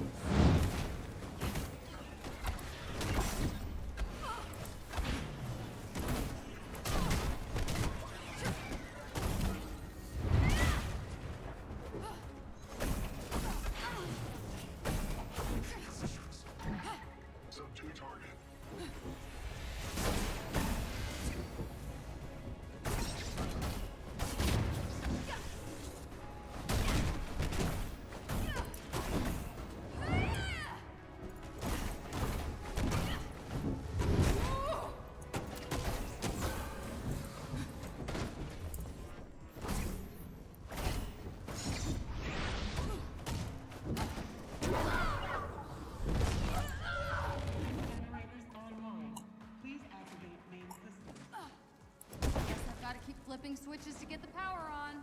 Generators online. Please activate main system. Guess I've got to keep flipping switches to get the power on.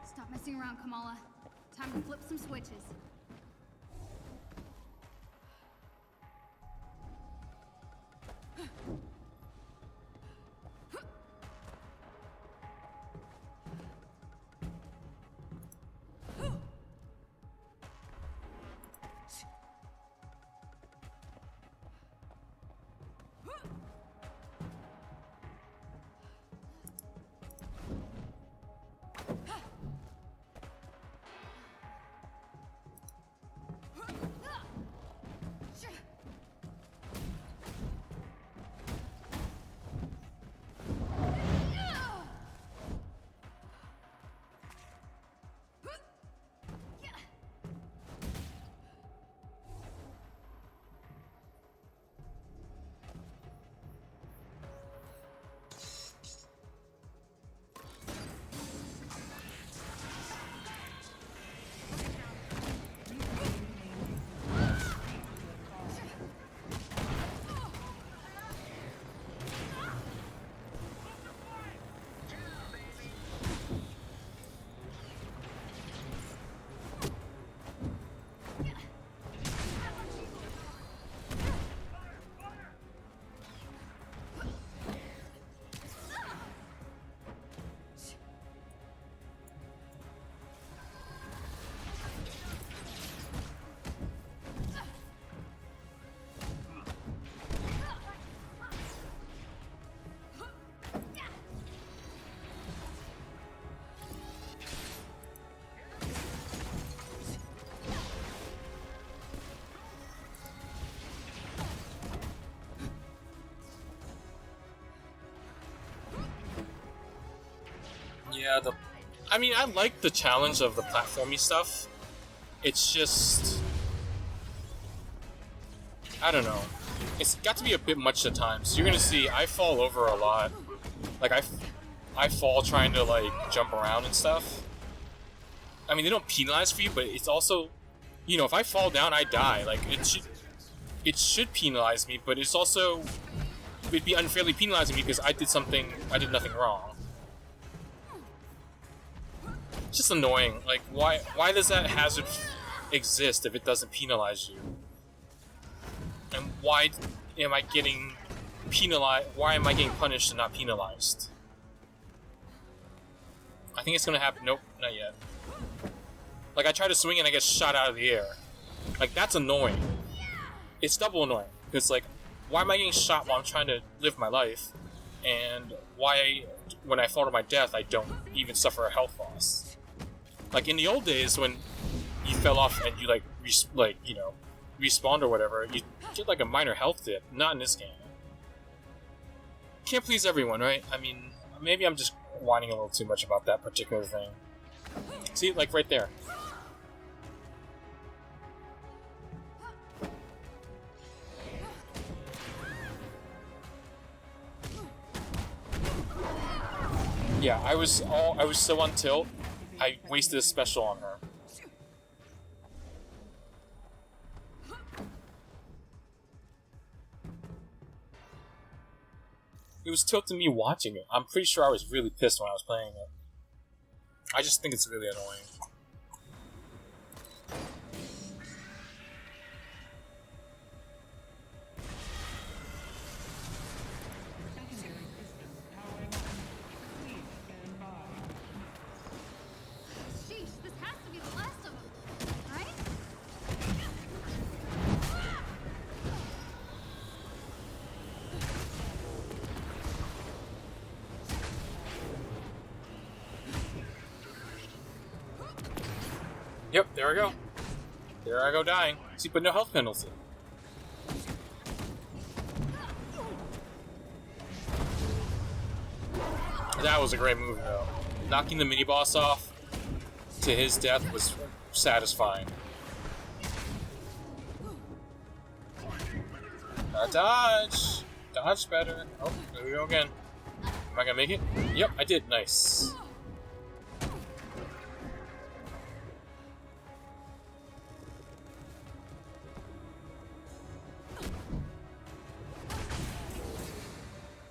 Stop messing around, Kamala. Time to flip some switches. Yeah, I mean, I like the challenge of the platformy stuff. It's just, I don't know. It's got to be a bit much at times. You're gonna see I fall over a lot. Like I fall trying to like jump around and stuff. I mean, they don't penalize for you, but it's also, you know, if I fall down, I die. Like it should penalize me, but it's also, it'd be unfairly penalizing me because I did nothing wrong. It's just annoying. Like, why does that hazard exist if it doesn't penalize you? And why am I getting penalized? Why am I getting punished and not penalized? I think it's gonna happen. Nope, not yet. Like, I try to swing and I get shot out of the air. Like, that's annoying. It's double annoying. Because, like, why am I getting shot while I'm trying to live my life? And why, when I fall to my death, I don't even suffer a health loss? Like, in the old days, when you fell off and you, like, respawned or whatever, you get, like, a minor health dip. Not in this game. Can't please everyone, right? I mean, maybe I'm just whining a little too much about that particular thing. See, like, right there. Yeah, I was so on tilt, I wasted a special on her. It was tilting me watching it. I'm pretty sure I was really pissed when I was playing it. I just think it's really annoying. Sheesh, this has to be the last of them, right? Yep, there I go. There I go dying. See, but no health penalty. That was a great move, though. Knocking the mini-boss off to his death was satisfying. Dodge! Dodge better. Oh, there we go again. Am I gonna make it? Yep, I did. Nice.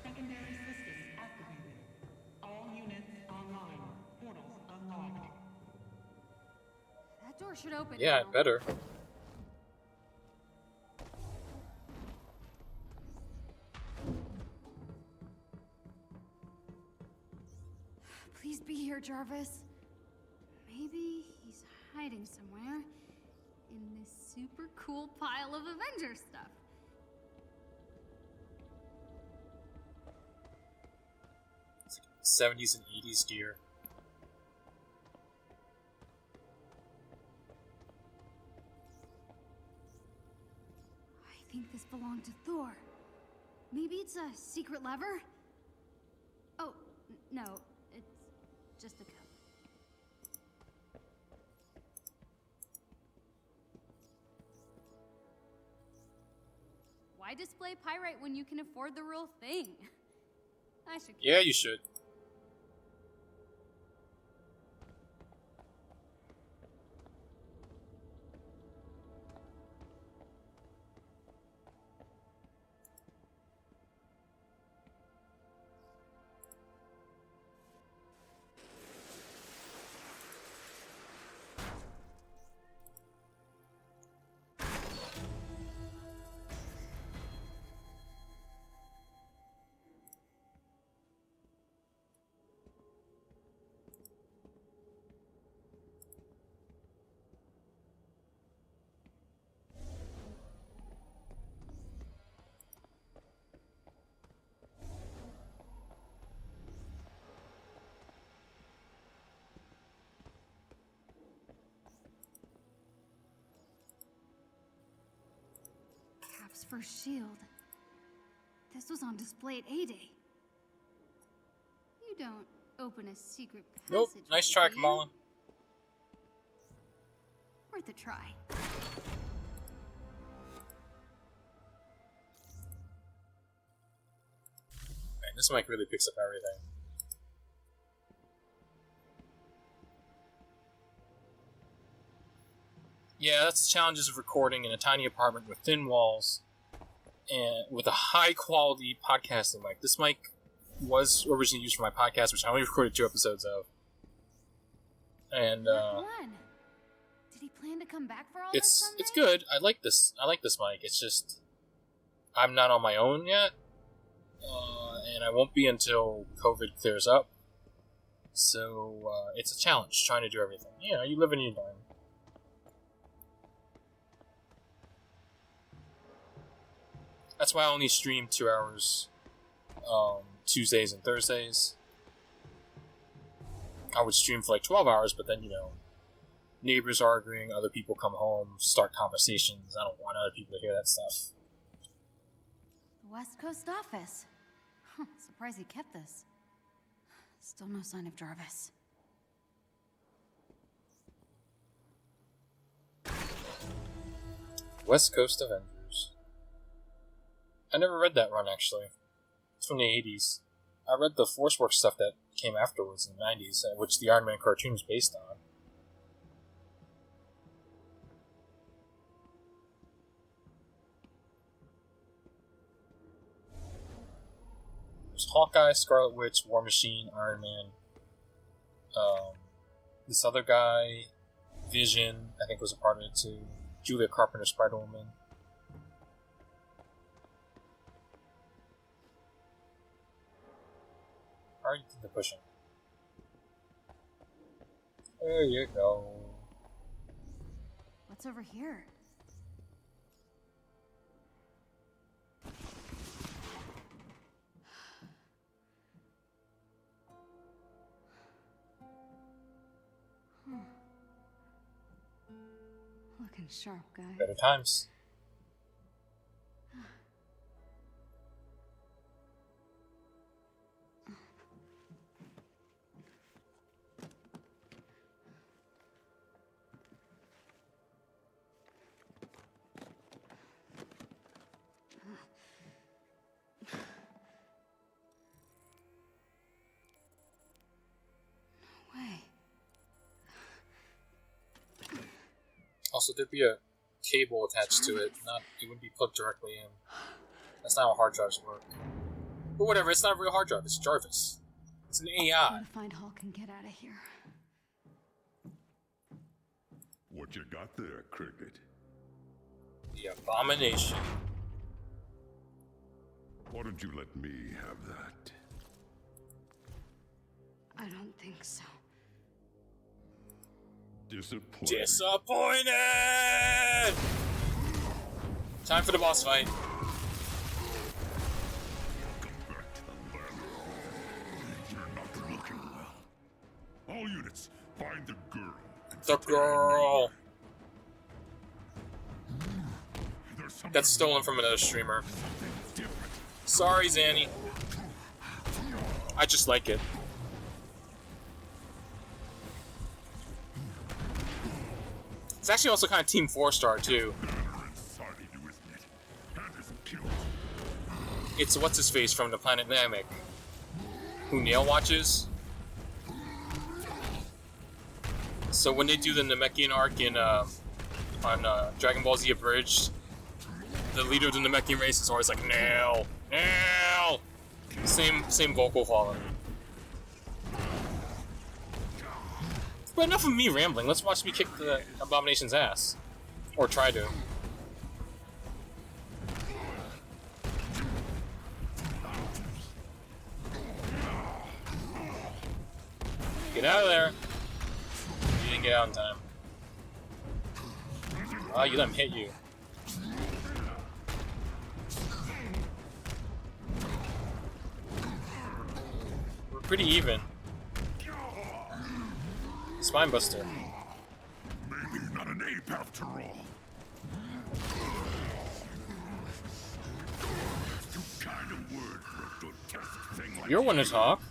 Secondary system activated. All units online. Portals unlocked. That door should open Yeah, now. it better. Please be here, Jarvis. Maybe he's hiding somewhere in this super cool pile of Avengers stuff. It's like 70s and 80s gear. I think this belonged to Thor. Maybe it's a secret lever? Oh, no, it's just a cup. Why display pyrite when you can afford the real thing? I should. Yeah, you should. Cap's first shield. This was on display at A-Day. You don't open a secret passage. Nope. Nice try, Kamala. Worth a try. Man, this mic really picks up everything. Yeah, that's the challenges of recording in a tiny apartment with thin walls and with a high-quality podcasting mic. This mic was originally used for my podcast, which I only recorded 2 episodes of. And One. Did he plan to come back for all this someday? it's good. I like this mic. It's just I'm not on my own yet, and I won't be until COVID clears up. So it's a challenge trying to do everything. You know, you live and you learn. That's why I only stream 2 hours Tuesdays and Thursdays. I would stream for like 12 hours, but then, you know, neighbors arguing, other people come home, start conversations. I don't want other people to hear that stuff. The West Coast office. Huh, surprised he kept this. Still no sign of Jarvis. West Coast Avengers. I never read that run, actually. It's from the 80s. I read the Force Works stuff that came afterwards in the 90s, which the Iron Man cartoon is based on. There's Hawkeye, Scarlet Witch, War Machine, Iron Man. This other guy, Vision, I think was a part of it too. Julia Carpenter, Spider-Woman. How are you think they're pushing? There you go. What's over here? Looking sharp, guy. Better times. Also, there'd be a cable attached to it. It wouldn't be plugged directly in. That's not how hard drives work. But whatever, it's not a real hard drive. It's Jarvis. It's an AI. I gotta find Hulk and get out of here. What you got there, Cricket? The Abomination. Why don't you let me have that? I don't think so. Disappointed. Time for the boss fight. You're not looking well. All units, find the girl. The girl. There's something That's stolen from another streamer. different. Sorry, Zanny. I just like it. It's actually also kind of Team 4-star, too. Inside of you, isn't it? And isn't killed. It's what's-his-face from the planet Namek, who Nail watches. So when they do the Namekian arc in on Dragon Ball Z Abridged, the leader of the Namekian race is always like, Nail! Nail! Same vocal quality. But enough of me rambling. Let's watch me kick the Abomination's ass. Or try to. Get out of there. You didn't get out in time. Oh, you let him hit you. We're pretty even. Spinebuster. Maybe you're not an ape after all. Too kind of word for a grotesque thing like You're one to talk.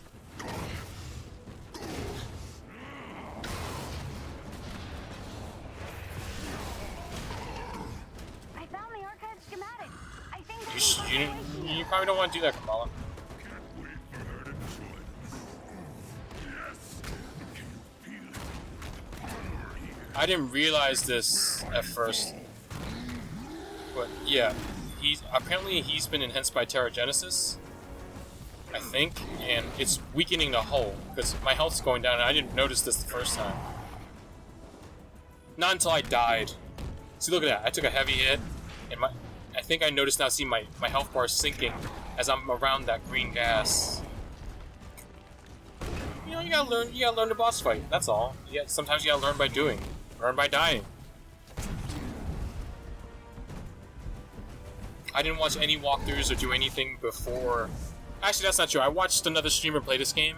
You probably don't want to do that, Kamala. Can't wait for her to join us. Yes! Can you feel it? Power here. I didn't realize this at first, but yeah, he's been enhanced by Terragenesis, I think, and it's weakening the hull because my health's going down, and I didn't notice this the first time. Not until I died. See, look at that! I took a heavy hit, and I think I noticed now. See, my health bar sinking as I'm around that green gas. You know, you gotta learn the boss fight. That's all. Yeah, sometimes you gotta learn by doing, learn by dying. I didn't watch any walkthroughs or do anything before. Actually, that's not true. I watched another streamer play this game,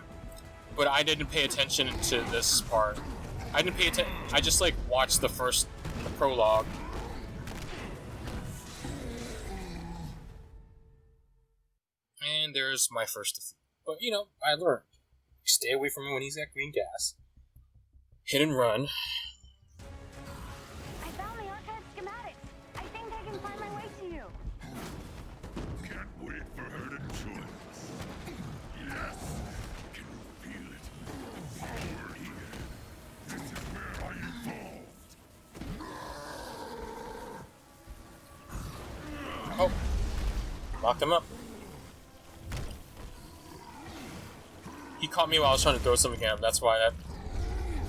but I didn't pay attention to this part. I didn't pay attention. I just like watched the prologue. And there's my first defeat. But you know, I learned. Stay away from him when he's at green gas. Hit and run. I found the archive schematics. I think I can find my way to you. Can't wait for her to join us. Yes! Can you feel it? Power here. This is where I evolved. Oh. Locked him up. He caught me while I was trying to throw something at him. That's why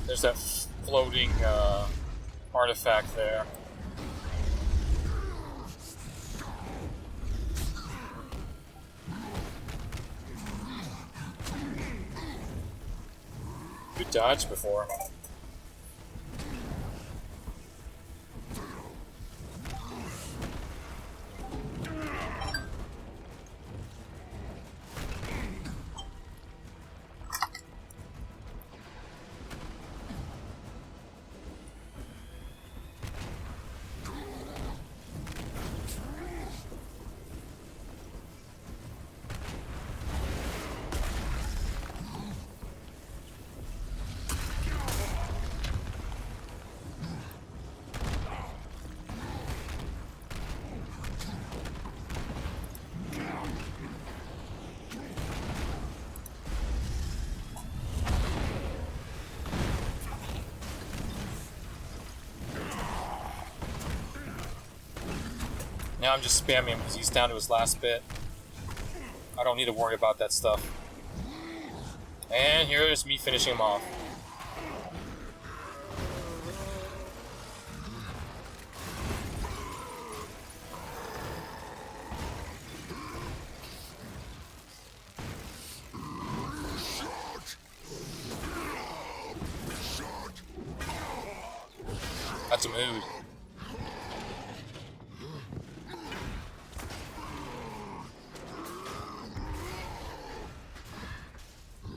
there's that floating artifact there. You dodged before. Now I'm just spamming him because he's down to his last bit. I don't need to worry about that stuff. And here's me finishing him off. That's a mood.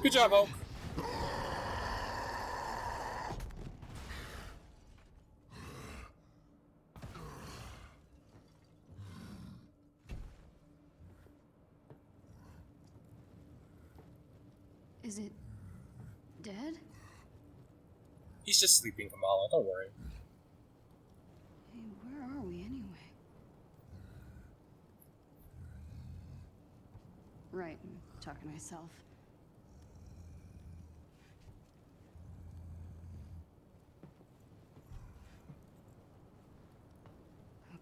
Good job, Hulk. Is it dead? He's just sleeping, Kamala. Don't worry. Hey, where are we anyway? Right, I'm talking to myself.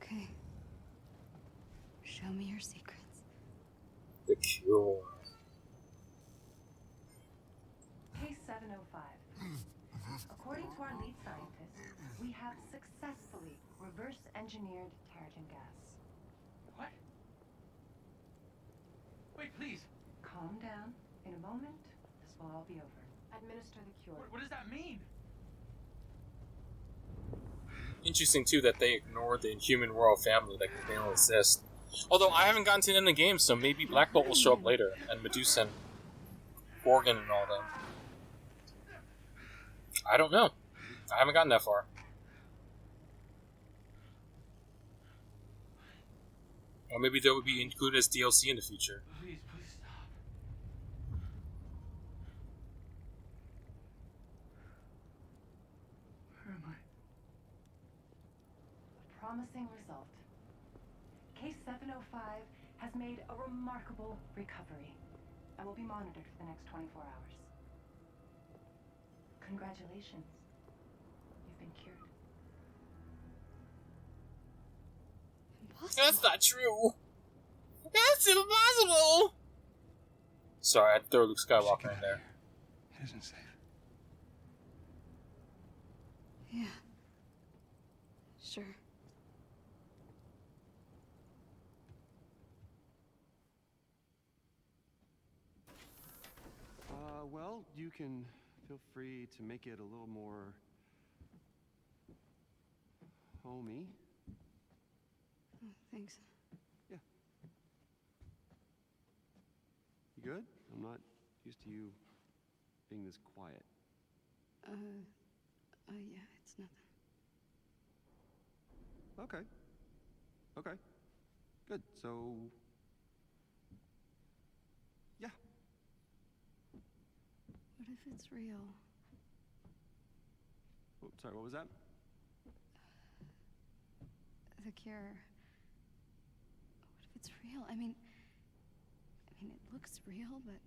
Okay. Show me your secrets. The cure. Case 705. According to our lead scientist, we have successfully reverse-engineered Terrigen gas. What? Wait, please. Calm down. In a moment, this will all be over. Administer the cure. What does that mean? Interesting too that they ignored the Inhuman royal family, like they don't exist. Although I haven't gotten to the end of the game, so maybe Black Bolt will show up later, and Medusa and Gorgon and all them. I don't know. I haven't gotten that far. Or maybe they would be included as DLC in the future. Please stop. Where am I? A promising result. Case 705 has has made a remarkable recovery and will be monitored for the next 24 hours. Congratulations. You've been cured. Impossible. That's not true. That's impossible. Sorry, I'd throw Luke Skywalker in there. It isn't safe. Yeah. Sure. Well, you can feel free to make it a little more homey. Oh, thanks. Yeah. You good? I'm not used to you being this quiet. Yeah, it's nothing. Okay. Okay. Good. So, yeah. What if it's real? Oh, sorry, what was that? The cure. What if it's real? I mean, it looks real, but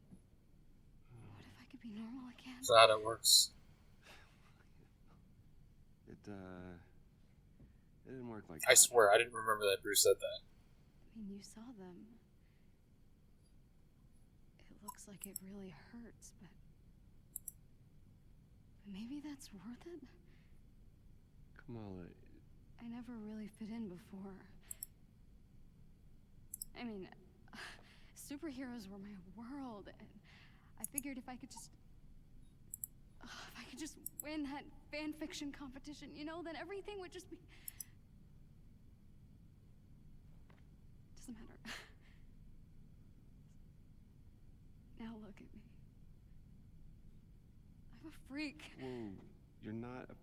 what if I could be normal again? That's how that works. It didn't work like I that. swear, I didn't remember that Bruce said that. I mean, you saw them. It looks like it really hurts, but maybe that's worth it? Kamala, I never really fit in before. I mean, superheroes were my world, and I figured if I could just win that fan fiction competition, you know, then everything would just be... Doesn't matter. Now look at me. I'm a freak. whoa, you're not a...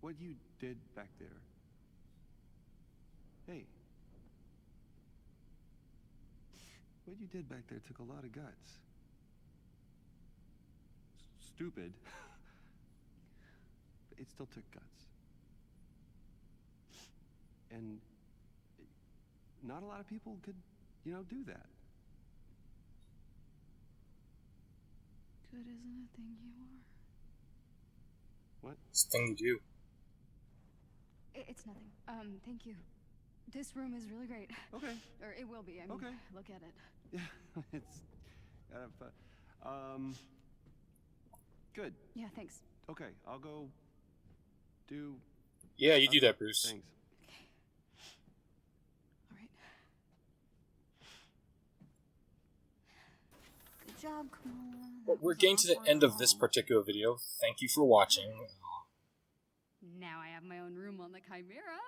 What you did back there. Hey. What you did back there took a lot of guts. Stupid. But it still took guts. And not a lot of people could, do that. Good isn't a thing you are. What? It's the thing you do. It's nothing. Thank you. This room is really great. Okay. Or it will be. I mean, Okay. look at it. Yeah, it's kind of fun. Good. Yeah, thanks. Okay, I'll go do... Yeah, you do that, Bruce. Thanks. All right. Good job, Kamala. Well, we're getting to the end of this particular video. Thank you for watching. Now I have my own room on the Chimera.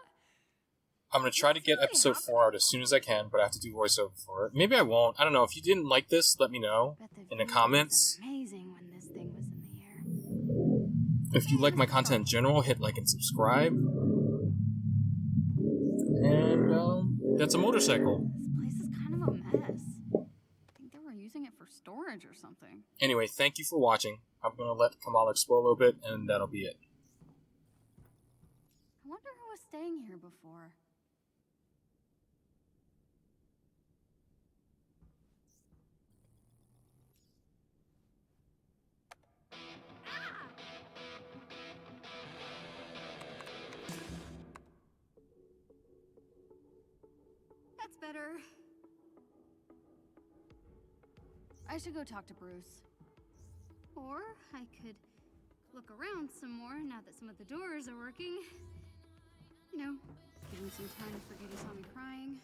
I'm going to try to get episode 4 out as soon as I can, but I have to do voiceover for it. Maybe I won't. I don't know. If you didn't like this, let me know in the comments. Amazing when this thing was in the air. If you like my content in general, hit like and subscribe. And, that's a motorcycle. This place is kind of a mess. I think they were using it for storage or something. Anyway, thank you for watching. I'm going to let Kamala explore a little bit, and that'll be it. I wonder who was staying here before. That's better. I should go talk to Bruce. Or I could look around some more now that some of the doors are working. You know, give him some time to forget he saw me crying.